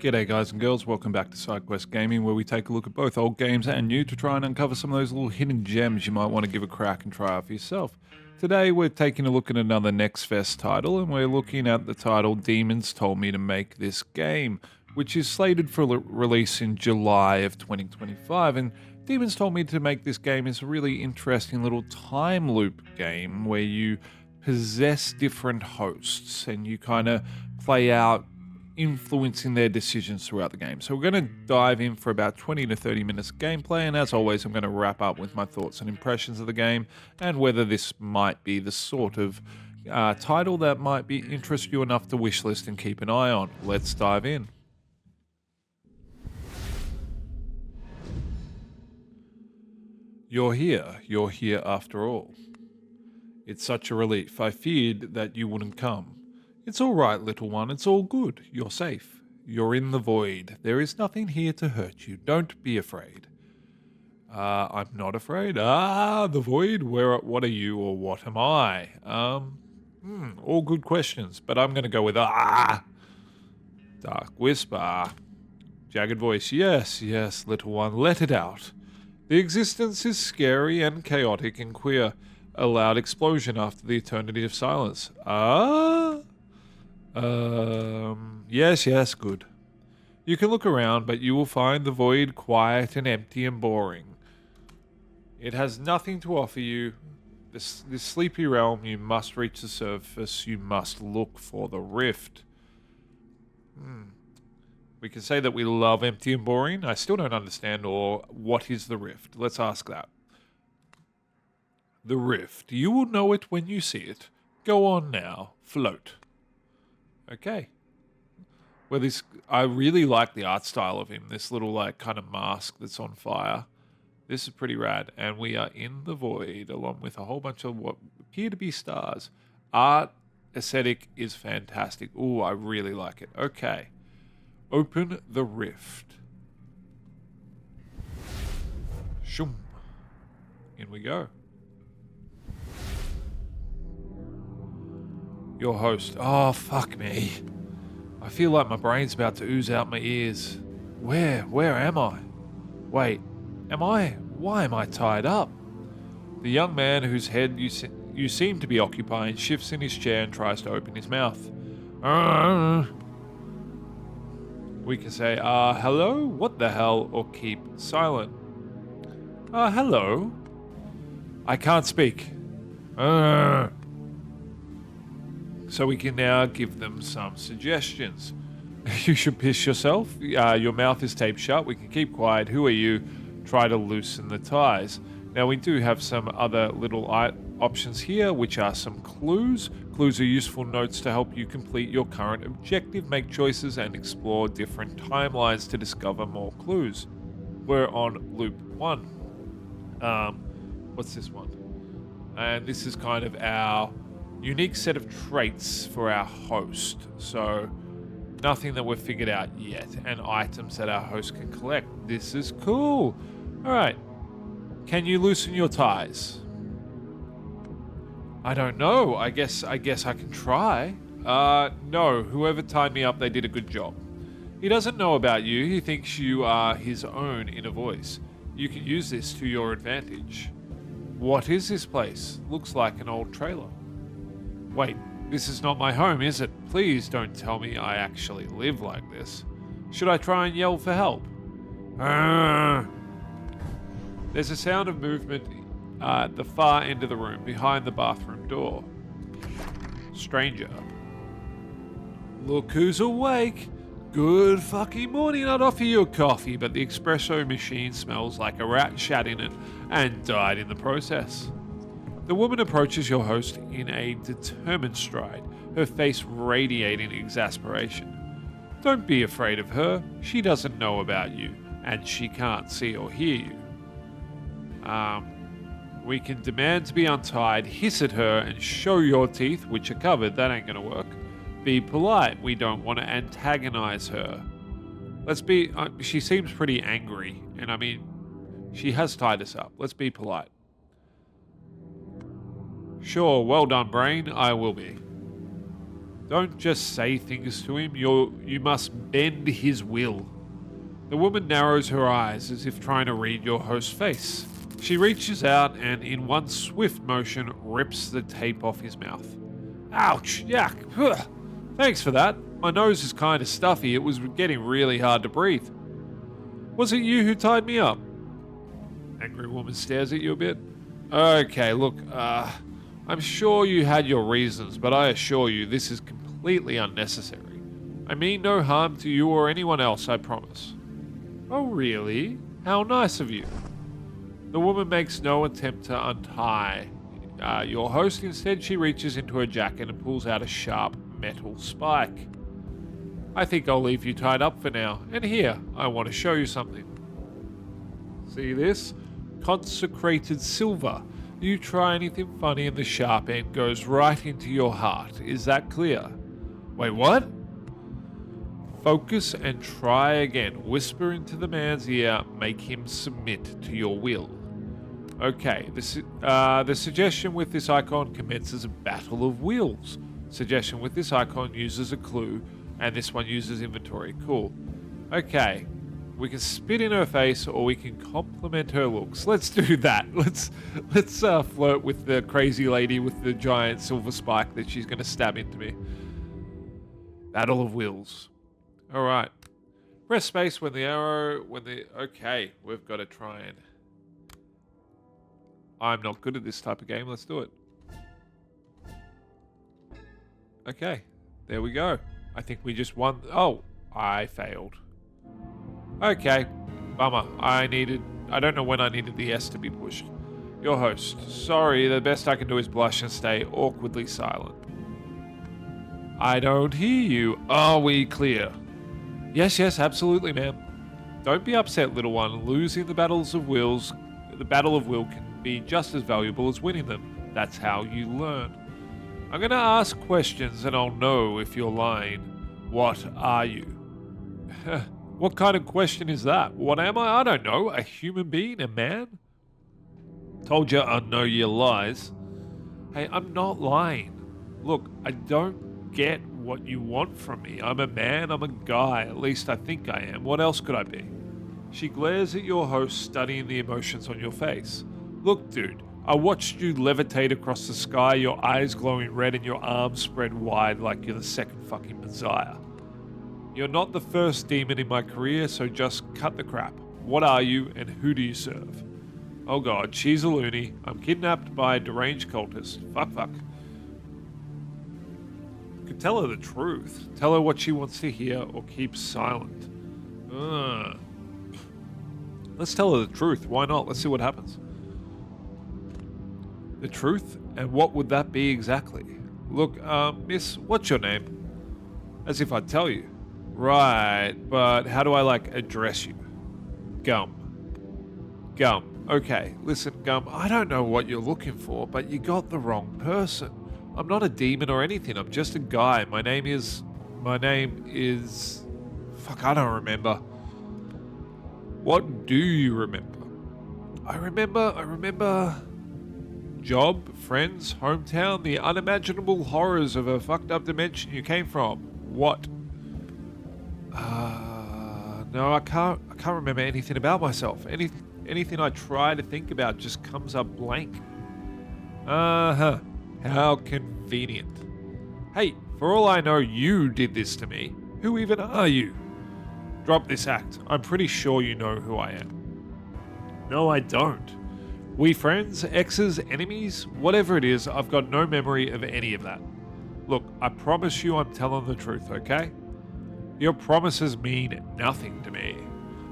G'day guys and girls, welcome back to Sidequest Gaming, where we take a look at both old games and new to try and uncover some of those little hidden gems you might want to give a crack and try out for yourself. Today we're taking a look at another Next Fest title, and we're looking at the title Demons Told Me to Make This Game, which is slated for release in July of 2025. And Demons Told Me to Make This Game is a really interesting little time loop game where you possess different hosts and you kind of play out influencing their decisions throughout the game. So we're going to dive in for about 20 to 30 minutes of gameplay, and as always I'm going to wrap up with my thoughts and impressions of the game and whether this might be the sort of title that might interest you enough to wishlist and keep an eye on. Let's dive in. You're here after all. It's such a relief. I feared that you wouldn't come. It's all right, little one, it's all good. You're safe. You're in the void. There is nothing here to hurt you. Don't be afraid. I'm not afraid. The void? What are you or what am I? All good questions, but I'm going to go with Dark whisper. Jagged voice. Yes, little one, let it out. The existence is scary and chaotic and queer. A loud explosion after the eternity of silence. Yes, good. You can look around, but you will find the void quiet and empty and boring. It has nothing to offer you. This sleepy realm, you must reach the surface. You must look for the rift. We can say that we love empty and boring. I still don't understand, or what is the rift? Let's ask that. The rift. You will know it when you see it. Go on now. Float. Okay. Well, I really like the art style of him. This little kind of mask that's on fire. This is pretty rad. And we are in the void along with a whole bunch of what appear to be stars. Art aesthetic is fantastic. Ooh, I really like it. Okay. Open the rift. Shoom. In we go. Your host. Oh, fuck me. I feel like my brain's about to ooze out my ears. Where am I? Wait, why am I tied up? The young man whose head you seem to be occupying shifts in his chair and tries to open his mouth. We can say, hello? What the hell? Or keep silent. Hello? I can't speak. So we can now give them some suggestions. You should piss yourself. Your mouth is taped shut. We can keep quiet. Who are you? Try to loosen the ties. Now we do have some other little options here, which are some clues. Clues are useful notes to help you complete your current objective, make choices, and explore different timelines to discover more clues. We're on loop 1. What's this one? And this is kind of our unique set of traits for our host. So nothing that we've figured out yet, and items that our host can collect. This is cool. All right. Can you loosen your ties? I don't know. I guess I can try. No. Whoever tied me up, they did a good job. He doesn't know about you. He thinks you are his own inner voice. You can use this to your advantage. What is this place? Looks like an old trailer. Wait, this is not my home, is it? Please don't tell me I actually live like this. Should I try and yell for help? There's a sound of movement at the far end of the room, behind the bathroom door. Stranger. Look who's awake. Good fucking morning. I'd offer you a coffee, but the espresso machine smells like a rat shat in it and died in the process. The woman approaches your host in a determined stride, her face radiating exasperation. Don't be afraid of her. She doesn't know about you, and she can't see or hear you. We can demand to be untied, hiss at her, and show your teeth, which are covered. That ain't gonna work. Be polite. We don't want to antagonize her. Let's be... she seems pretty angry, and I mean, she has tied us up. Let's be polite. Sure, well done, brain. I will be. Don't just say things to him, you must bend his will. The woman narrows her eyes as if trying to read your host's face. She reaches out and, in one swift motion, rips the tape off his mouth. Ouch! Yuck! Ugh. Thanks for that. My nose is kind of stuffy. It was getting really hard to breathe. Was it you who tied me up? Angry woman stares at you a bit. Okay, look, I'm sure you had your reasons, but I assure you this is completely unnecessary. I mean no harm to you or anyone else, I promise. Oh, really? How nice of you. The woman makes no attempt to untie your host. Instead, she reaches into her jacket and pulls out a sharp metal spike. I think I'll leave you tied up for now. And here, I want to show you something. See this? Consecrated silver. You try anything funny and the sharp end goes right into your heart. Is that clear? Wait, what? Focus and try again. Whisper into the man's ear. Make him submit to your will. Okay, the suggestion with this icon commences a battle of wills. Suggestion with this icon uses a clue, and this one uses inventory. Cool. Okay, we can spit in her face, or we can compliment her looks. Let's do that. Let's flirt with the crazy lady with the giant silver spike that she's going to stab into me. Battle of wills. All right. Press space when the arrow. Okay, we've got to try and. I'm not good at this type of game. Let's do it. Okay, there we go. I think we just won. Oh, I failed. Okay, bummer. I don't know when I needed the S to be pushed. Your host. Sorry, the best I can do is blush and stay awkwardly silent. I don't hear you. Are we clear? Yes, absolutely, ma'am. Don't be upset, little one. Losing the battle of will can be just as valuable as winning them. That's how you learn. I'm going to ask questions and I'll know if you're lying. What are you? What kind of question is that? What am I? I don't know. A human being? A man? Told you I'd know your lies. Hey, I'm not lying. Look, I don't get what you want from me. I'm a man, I'm a guy. At least I think I am. What else could I be? She glares at your host, studying the emotions on your face. Look, dude, I watched you levitate across the sky, your eyes glowing red and your arms spread wide like you're the second fucking Messiah. You're not the first demon in my career, so just cut the crap. What are you and who do you serve? Oh god, she's a loony. I'm kidnapped by a deranged cultist. Fuck. You could tell her the truth. Tell her what she wants to hear or keep silent. Let's tell her the truth. Why not? Let's see what happens. The truth? And what would that be exactly? Look, miss, what's your name? As if I'd tell you. Right, but how do I, address you? Gum. Okay, listen, Gum, I don't know what you're looking for, but you got the wrong person. I'm not a demon or anything, I'm just a guy. My name is... Fuck, I don't remember. What do you remember? I remember... Job, friends, hometown, the unimaginable horrors of a fucked up dimension you came from. What? No, I can't remember anything about myself. Anything I try to think about just comes up blank. How convenient. Hey, for all I know, you did this to me. Who even are you? Drop this act. I'm pretty sure you know who I am. No, I don't. We friends, exes, enemies, whatever it is, I've got no memory of any of that. Look, I promise you I'm telling the truth, okay? Your promises mean nothing to me.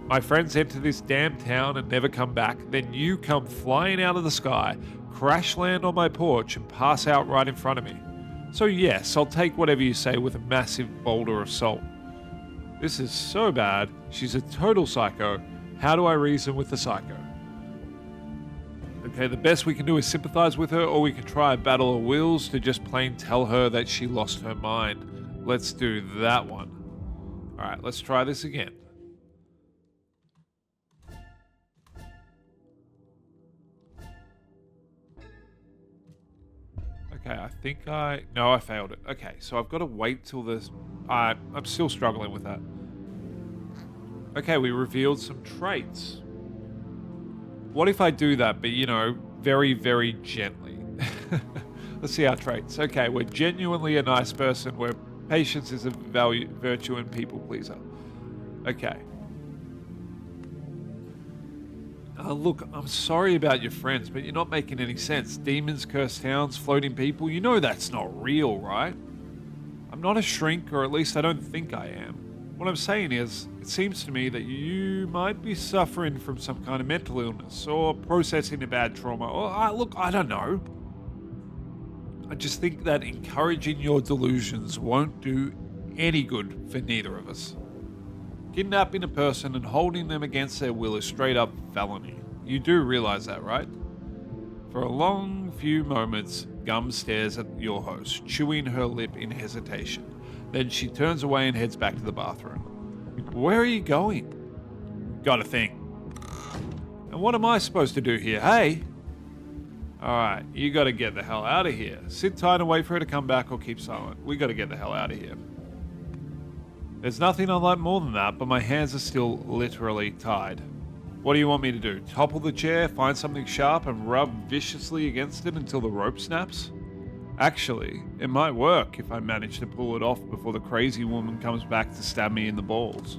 My friends enter this damn town and never come back, then you come flying out of the sky, crash land on my porch and pass out right in front of me. So yes, I'll take whatever you say with a massive boulder of salt. This is so bad. She's a total psycho. How do I reason with the psycho? Okay, the best we can do is sympathize with her, or we can try a battle of wills to just plain tell her that she lost her mind. Let's do that one. Alright, let's try this again. Okay, I think no, I failed it. Okay, so I've got to wait till this. I'm still struggling with that. Okay, we revealed some traits. What if I do that, but very, very gently? Let's see our traits. Okay, we're genuinely a nice person. We're patience is a virtue, and people pleaser. Okay. Look, I'm sorry about your friends, but you're not making any sense. Demons, cursed towns, floating people. You know that's not real, right? I'm not a shrink, or at least I don't think I am. What I'm saying is, it seems to me that you might be suffering from some kind of mental illness, or processing a bad trauma, or look, I don't know. I just think that encouraging your delusions won't do any good for neither of us. Kidnapping a person and holding them against their will is straight up felony. You do realize that, right? For a long few moments, Gum stares at your host, chewing her lip in hesitation. Then she turns away and heads back to the bathroom. Where are you going? Got a thing. And what am I supposed to do here, hey? Alright, you gotta get the hell out of here. Sit tight and wait for her to come back or keep silent. We gotta get the hell out of here. There's nothing I like more than that, but my hands are still literally tied. What do you want me to do? Topple the chair, find something sharp, and rub viciously against it until the rope snaps? Actually, it might work if I manage to pull it off before the crazy woman comes back to stab me in the balls.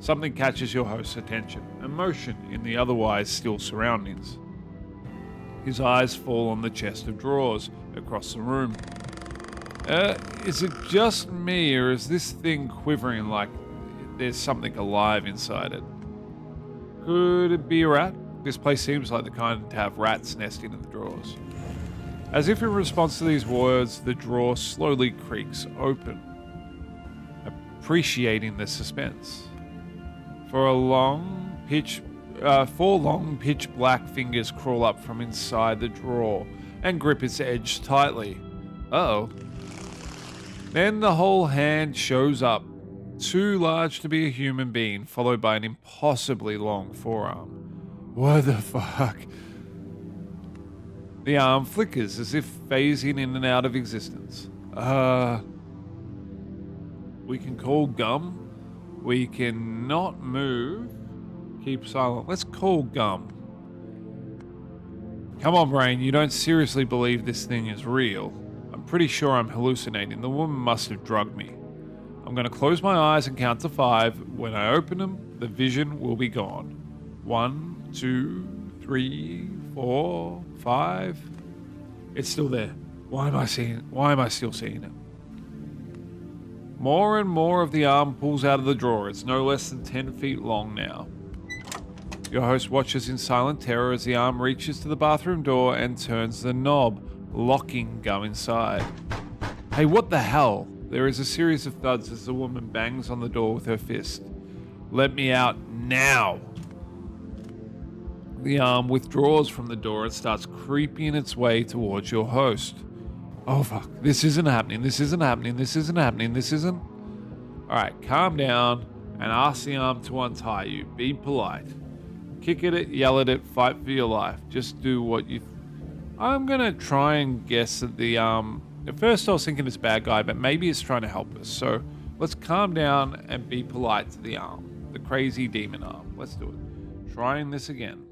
Something catches your host's attention, emotion in the otherwise still surroundings. His eyes fall on the chest of drawers across the room. Is it just me, or is this thing quivering like there's something alive inside it? Could it be a rat? This place seems like the kind to have rats nesting in the drawers. As if in response to these words, the drawer slowly creaks open, appreciating the suspense. Four long, pitch black fingers crawl up from inside the drawer and grip its edge tightly. Uh-oh. Then the whole hand shows up, too large to be a human being, followed by an impossibly long forearm. What the fuck? The arm flickers as if phasing in and out of existence. We can call Gum. We can not move. Keep silent. Let's call Gum. Come on, brain. You don't seriously believe this thing is real. I'm pretty sure I'm hallucinating. The woman must have drugged me. I'm going to close my eyes and count to 5. When I open them, the vision will be gone. 1, 2, 3, 4, 5. It's still there. Why am I still seeing it? More and more of the arm pulls out of the drawer. It's no less than 10 feet long now. Your host watches in silent terror as the arm reaches to the bathroom door and turns the knob, locking Gum inside. Hey, what the hell? There is a series of thuds as the woman bangs on the door with her fist. Let me out now! The arm withdraws from the door and starts creeping its way towards your host. Oh fuck, this isn't happening, this isn't happening, this isn't happening, this isn't... Alright, calm down and ask the arm to untie you. Be polite. Kick at it, yell at it, fight for your life. Just do what you... I'm gonna try and guess that the arm... At first I was thinking it's a bad guy, but maybe it's trying to help us. So let's calm down and be polite to the arm. The crazy demon arm. Let's do it. Trying this again.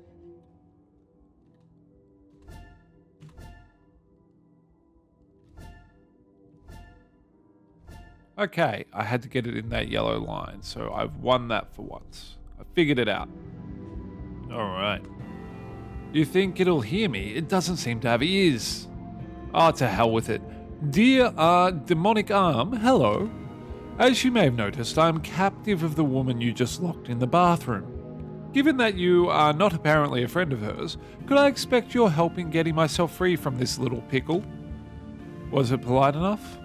Okay, I had to get it in that yellow line, so I've won that for once. I figured it out. Alright. You think it'll hear me? It doesn't seem to have ears. Oh, to hell with it. Dear demonic arm, hello. As you may have noticed, I am captive of the woman you just locked in the bathroom. Given that you are not apparently a friend of hers, could I expect your help in getting myself free from this little pickle? Was it polite enough?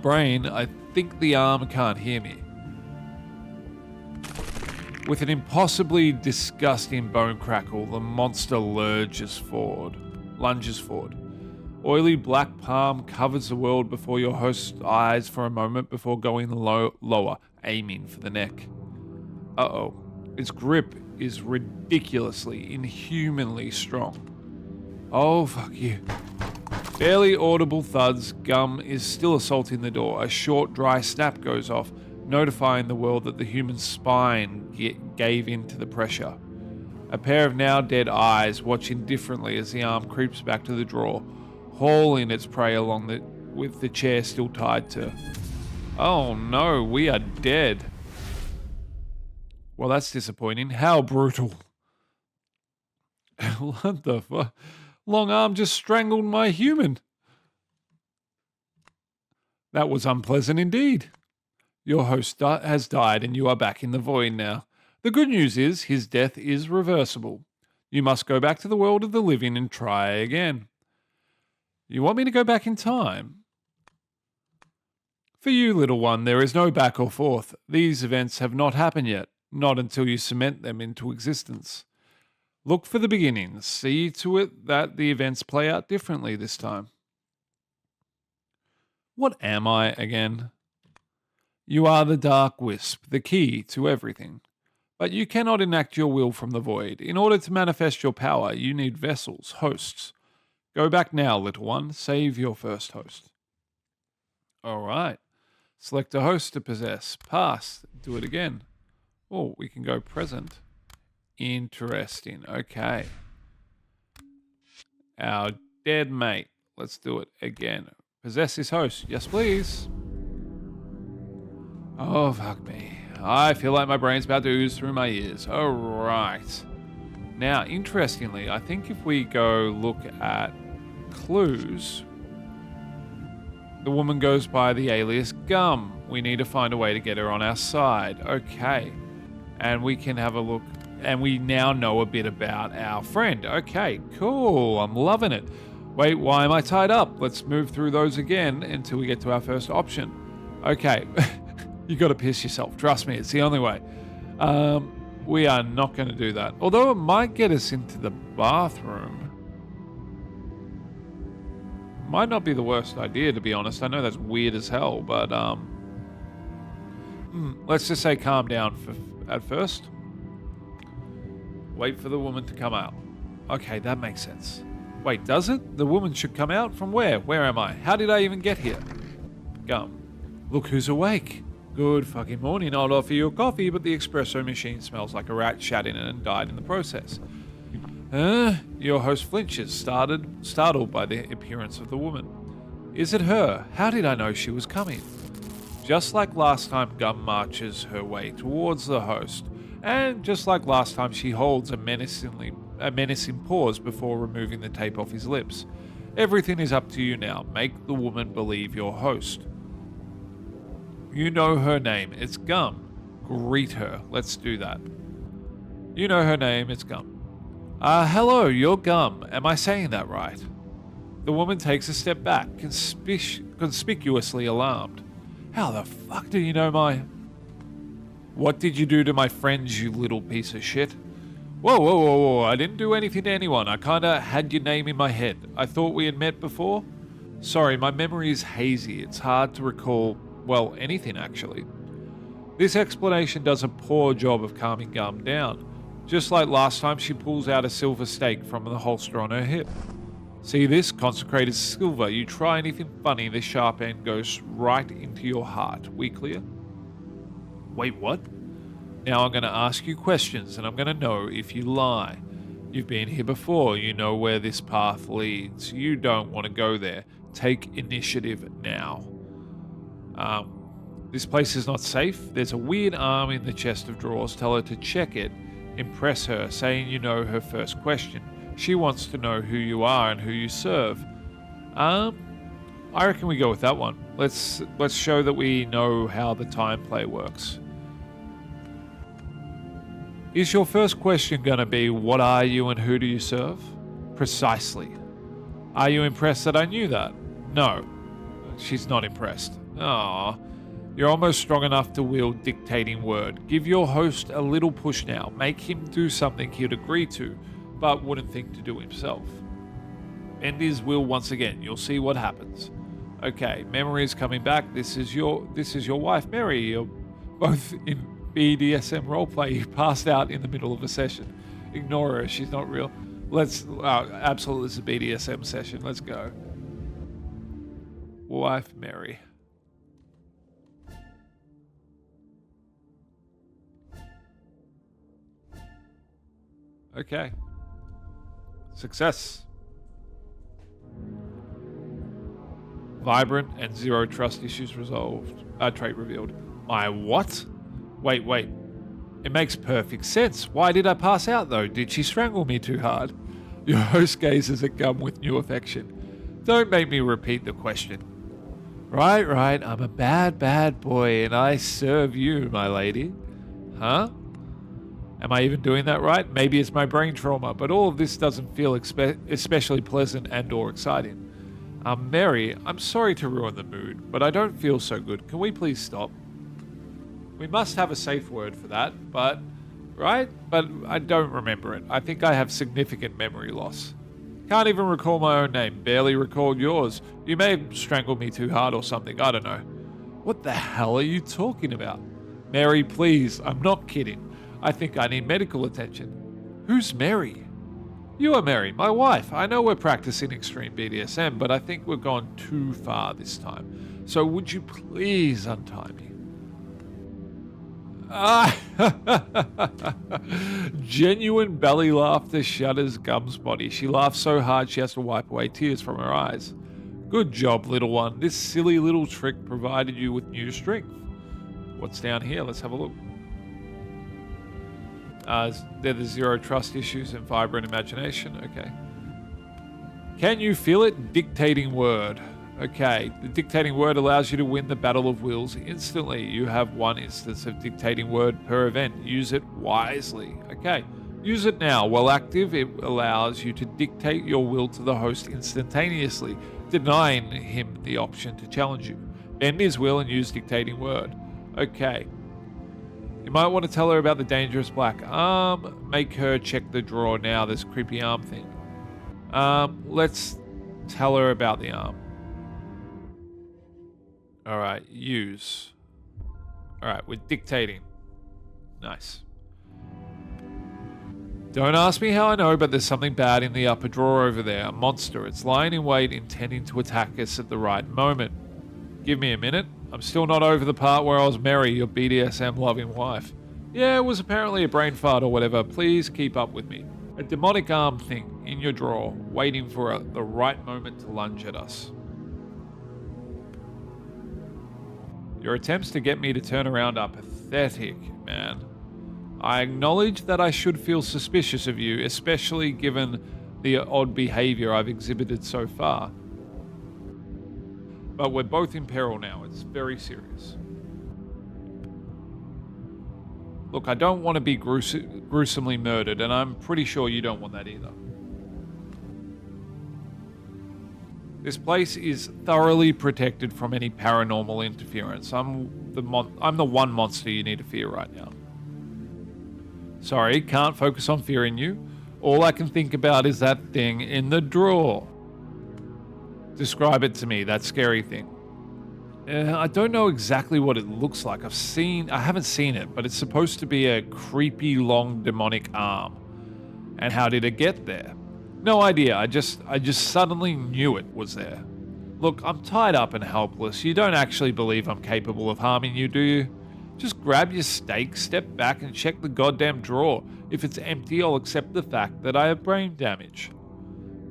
Brain, I think the arm can't hear me. With an impossibly disgusting bone crackle, the monster lunges forward. Oily black palm covers the world before your host's eyes for a moment before going lower, aiming for the neck. Uh-oh. Its grip is ridiculously, inhumanly strong. Oh, fuck you. Barely audible thuds, Gum is still assaulting the door. A short, dry snap goes off, notifying the world that the human spine gave in to the pressure. A pair of now dead eyes watch indifferently as the arm creeps back to the drawer, hauling its prey along with the chair still tied to. Oh no, we are dead. Well, that's disappointing. How brutal. What the fuck? Long arm just strangled my human. That was unpleasant indeed. Your host has died and you are back in the void now. The good news is his death is reversible. You must go back to the world of the living and try again. You want me to go back in time? For you, little one, there is no back or forth. These events have not happened yet, not until you cement them into existence. Look for the beginnings. See to it that the events play out differently this time. What am I again? You are the dark wisp, the key to everything. But you cannot enact your will from the void. In order to manifest your power, you need vessels, hosts. Go back now, little one. Save your first host. All right. Select a host to possess. Pass. Do it again. Oh, we can go present. Interesting. Okay. Our dead mate. Let's do it again. Possess his host. Yes, please. Oh, fuck me. I feel like my brain's about to ooze through my ears. All right. Now, interestingly, I think if we go look at clues, the woman goes by the alias Gum. We need to find a way to get her on our side. Okay. And we can have a look. And we now know a bit about our friend. Okay, cool. I'm loving it. Wait, why am I tied up? Let's move through those again until we get to our first option. Okay. You got to piss yourself. Trust me, it's the only way. We are not going to do that. Although it might get us into the bathroom. Might not be the worst idea, to be honest. I know that's weird as hell, but let's just say calm down at first. Wait for the woman to come out. Okay, that makes sense. Wait, does it? The woman should come out from where? Where am I? How did I even get here? Gum. Look who's awake. Good fucking morning. I'll offer you a coffee, but the espresso machine smells like a rat shat in it and died in the process. Your host flinches, startled by the appearance of the woman. Is it her? How did I know she was coming? Just like last time, Gum marches her way towards the host, and just like last time, she holds a menacing pause before removing the tape off his lips. Everything is up to you now. Make the woman believe your host. You know her name. It's Gum. Greet her. Let's do that. You know her name. It's Gum. Hello, you're Gum. Am I saying that right? The woman takes a step back, conspicuously alarmed. How the fuck do you know my... What did you do to my friends, you little piece of shit? Whoa. I didn't do anything to anyone. I kinda had your name in my head. I thought we had met before. Sorry, my memory is hazy. It's hard to recall, well, anything actually. This explanation does a poor job of calming Gum down. Just like last time, she pulls out a silver stake from the holster on her hip. See this? Consecrated silver. You try anything funny, the sharp end goes right into your heart. We clear? Wait, what? Now I'm going to ask you questions and I'm going to know if you lie. You've been here before. You know where this path leads. You don't want to go there. Take initiative now. This place is not safe. There's a weird arm in the chest of drawers. Tell her to check it. Impress her, saying you know her first question. She wants to know who you are and who you serve. I reckon we go with that one. Let's show that we know how the time play works. Is your first question going to be, what are you and who do you serve? Precisely. Are you impressed that I knew that? No. She's not impressed. Aww. You're almost strong enough to wield dictating word. Give your host a little push now. Make him do something he'd agree to, but wouldn't think to do himself. Bend his will once again. You'll see what happens. Okay, memory is coming back. This is your wife, Mary. You're both in BDSM roleplay. You passed out in the middle of a session. Ignore her. She's not real. Absolutely, it's a BDSM session. Let's go. wife Mary. Okay. Success. Vibrant and zero trust issues resolved. Trait revealed. My what? Wait. It makes perfect sense. Why did I pass out though? Did she strangle me too hard? Your host gazes at Gum with new affection. Don't make me repeat the question. Right. I'm a bad boy and I serve you, my lady. Huh? Am I even doing that right? Maybe it's my brain trauma, but all of this doesn't feel especially pleasant and or exciting. Mary, I'm sorry to ruin the mood, but I don't feel so good. Can we please stop? We must have a safe word for that, but I don't remember it. I think I have significant memory loss. Can't even recall my own name, barely recalled yours. You may have strangled me too hard or something, I don't know. What the hell are you talking about? Mary, please, I'm not kidding. I think I need medical attention. Who's Mary? You are Mary, my wife. I know we're practicing extreme BDSM, but I think we've gone too far this time. So would you please untie me? Genuine belly laughter shudders Gum's body. She laughs so hard she has to wipe away tears from her eyes. Good job, little one. This silly little trick provided you with new strength. What's down here? Let's have a look. They're the zero trust issues and vibrant imagination. Okay. Can you feel it? Dictating word. Okay. The dictating word allows you to win the battle of wills instantly. You have one instance of dictating word per event. Use it wisely. Okay. Use it now. While active, it allows you to dictate your will to the host instantaneously, denying him the option to challenge you. Bend his will and use dictating word. Okay. You might want to tell her about the dangerous black arm. Make her check the drawer now, this creepy arm thing. Let's tell her about the arm. Alright, use. Alright, we're dictating. Nice. Don't ask me how I know, but there's something bad in the upper drawer over there. A monster. It's lying in wait, intending to attack us at the right moment. Give me a minute. I'm still not over the part where I was Mary, your BDSM-loving wife. Yeah, it was apparently a brain fart or whatever. Please keep up with me. A demonic arm thing in your drawer, waiting for the right moment to lunge at us. Your attempts to get me to turn around are pathetic, man. I acknowledge that I should feel suspicious of you, especially given the odd behavior I've exhibited so far. But we're both in peril now. It's very serious. Look, I don't want to be gruesomely murdered, and I'm pretty sure you don't want that either. This place is thoroughly protected from any paranormal interference. I'm the one monster you need to fear right now. Sorry, can't focus on fearing you. All I can think about is that thing in the drawer. Describe it to me, that scary thing. I don't know exactly what it looks like. I haven't seen it, but it's supposed to be a creepy long demonic arm. And how did it get there? No idea. I just suddenly knew it was there. Look, I'm tied up and helpless. You don't actually believe I'm capable of harming you, do you? Just grab your steak, step back and check the goddamn drawer. If it's empty, I'll accept the fact that I have brain damage.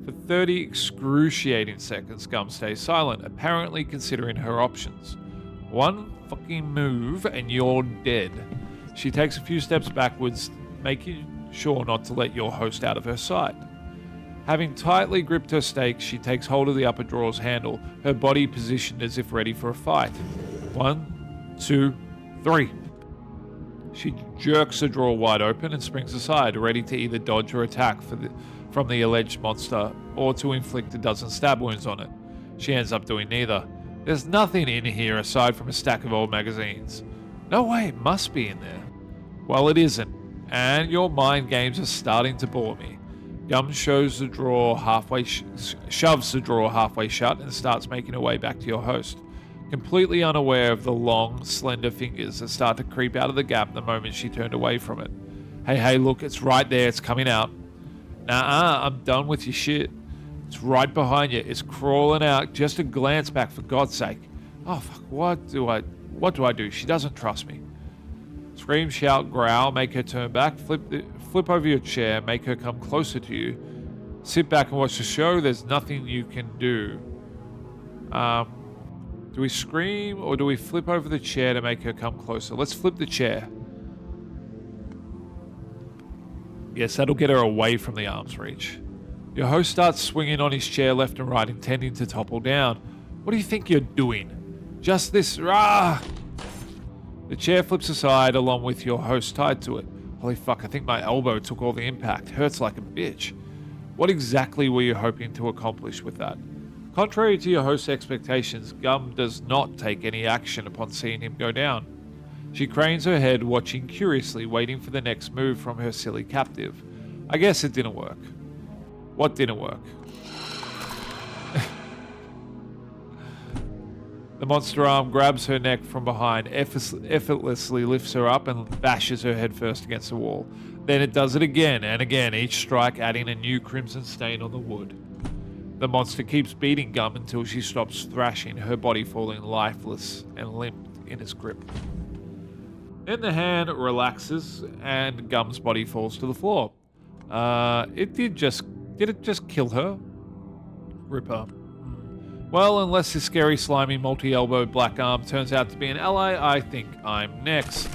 For 30 excruciating seconds, Gum stays silent, apparently considering her options. One fucking move and you're dead. She takes a few steps backwards, making sure not to let your host out of her sight. Having tightly gripped her steak, she takes hold of the upper drawer's handle, her body positioned as if ready for a fight. 1, 2, 3. She jerks the drawer wide open and springs aside, ready to either dodge or attack from the alleged monster, or to inflict a dozen stab wounds on it. She ends up doing neither. There's nothing in here aside from a stack of old magazines. No way, it must be in there. Well, it isn't, and your mind games are starting to bore me. Gum shoves the drawer halfway shut and starts making her way back to your host, completely unaware of the long, slender fingers that start to creep out of the gap the moment she turned away from it. Hey, look, it's right there, it's coming out. Nah, I'm done with your shit. It's right behind you. It's crawling out. Just a glance back, for God's sake. Oh, fuck. What do I do? She doesn't trust me. Scream, shout, growl, make her turn back. Flip over your chair, make her come closer to you. Sit back and watch the show. There's nothing you can do. Do we scream or do we flip over the chair to make her come closer? Let's flip the chair. Yes, that'll get her away from the arm's reach. Your host starts swinging on his chair left and right, intending to topple down. What do you think you're doing? Just this, rah! The chair flips aside along with your host tied to it. Holy fuck, I think my elbow took all the impact. Hurts like a bitch. What exactly were you hoping to accomplish with that? Contrary to your host's expectations, Gum does not take any action upon seeing him go down. She cranes her head, watching curiously, waiting for the next move from her silly captive. I guess it didn't work. What didn't work? The monster arm grabs her neck from behind, effortlessly lifts her up and bashes her head first against the wall. Then it does it again and again, each strike adding a new crimson stain on the wood. The monster keeps beating Gum until she stops thrashing, her body falling lifeless and limp in its grip. Then the hand relaxes and Gum's body falls to the floor. Did it just kill her? Ripper. Well, unless this scary, slimy, multi-elbowed black arm turns out to be an ally, I think I'm next.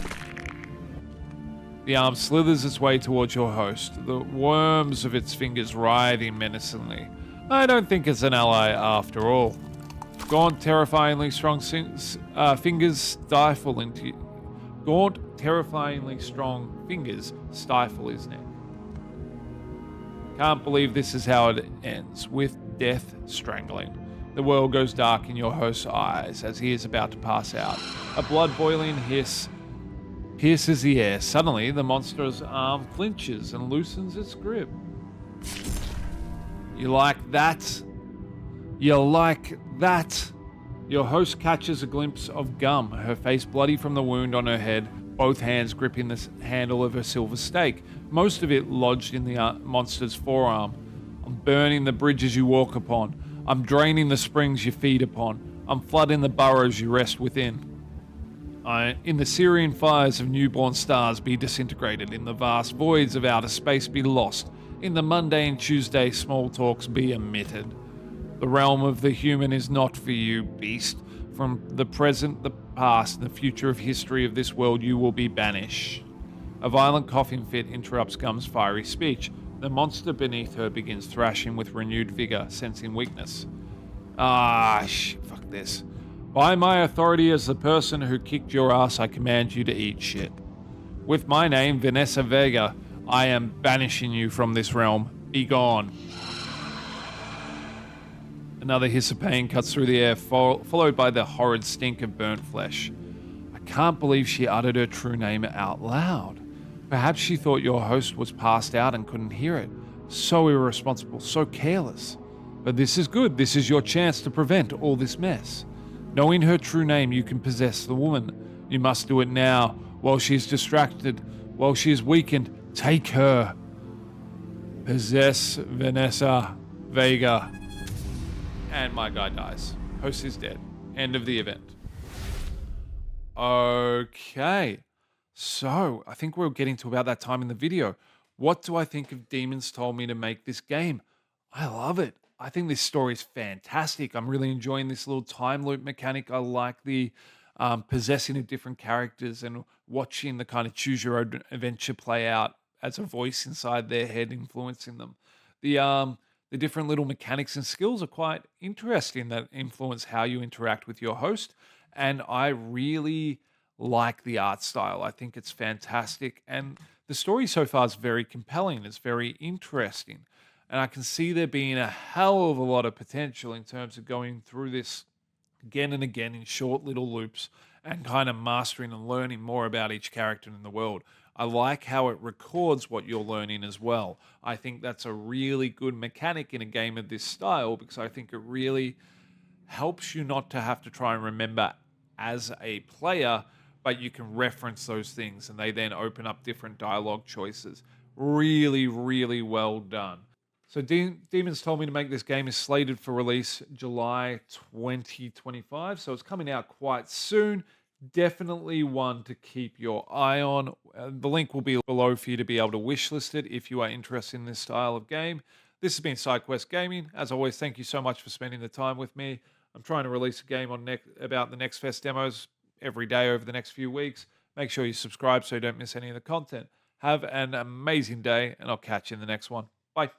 The arm slithers its way towards your host, the worms of its fingers writhing menacingly. I don't think it's an ally after all. Gaunt, terrifyingly strong fingers stifle into you. Gaunt, terrifyingly strong fingers stifle his neck. Can't believe this is how it ends, with death strangling. The world goes dark in your host's eyes as he is about to pass out. A blood-boiling hiss pierces the air. Suddenly, the monster's arm flinches and loosens its grip. You like that? You like that? Your host catches a glimpse of Gum, her face bloody from the wound on her head, both hands gripping the handle of her silver stake, most of it lodged in the monster's forearm. I'm burning the bridges you walk upon. I'm draining the springs you feed upon. I'm flooding the burrows you rest within. In the Syrian fires of newborn stars be disintegrated. In the vast voids of outer space be lost. In the mundane Tuesday small talks be omitted. The realm of the human is not for you, beast. From the present, the past, and the future of history of this world you will be banished. A violent coughing fit interrupts Gum's fiery speech. The monster beneath her begins thrashing with renewed vigor, sensing weakness. Fuck this. By my authority as the person who kicked your ass, I command you to eat shit. With my name, Vanessa Vega, I am banishing you from this realm. Be gone. Another hiss of pain cuts through the air, followed by the horrid stink of burnt flesh. I can't believe she uttered her true name out loud. Perhaps she thought your host was passed out and couldn't hear it. So irresponsible, so careless. But this is good. This is your chance to prevent all this mess. Knowing her true name, you can possess the woman. You must do it now, while she is distracted, while she is weakened. Take her. Possess Vanessa Vega. And my guy dies. Host is dead. End of the event. Okay. So, I think we're getting to about that time in the video. What do I think of Demons Told Me to make this game? I love it. I think this story is fantastic. I'm really enjoying this little time loop mechanic. I like the possessing of different characters and watching the kind of choose your own adventure play out as a voice inside their head influencing them. The different little mechanics and skills are quite interesting that influence how you interact with your host. And I really like the art style. I think it's fantastic. And the story so far is very compelling. It's very interesting. And I can see there being a hell of a lot of potential in terms of going through this again and again in short little loops and kind of mastering and learning more about each character in the world. I like how it records what you're learning as well. I think that's a really good mechanic in a game of this style because I think it really helps you not to have to try and remember as a player, but you can reference those things and they then open up different dialogue choices. Really, really well done. So Demons told me to make this game is slated for release July 2025. So it's coming out quite soon. Definitely one to keep your eye on. The link will be below for you to be able to wishlist it if you are interested in this style of game. This has been Sidequest Gaming. As always, thank you so much for spending the time with me. I'm trying to release a game on about the Next Fest demos every day over the next few weeks. Make sure you subscribe so you don't miss any of the content. Have an amazing day, and I'll catch you in the next one. Bye.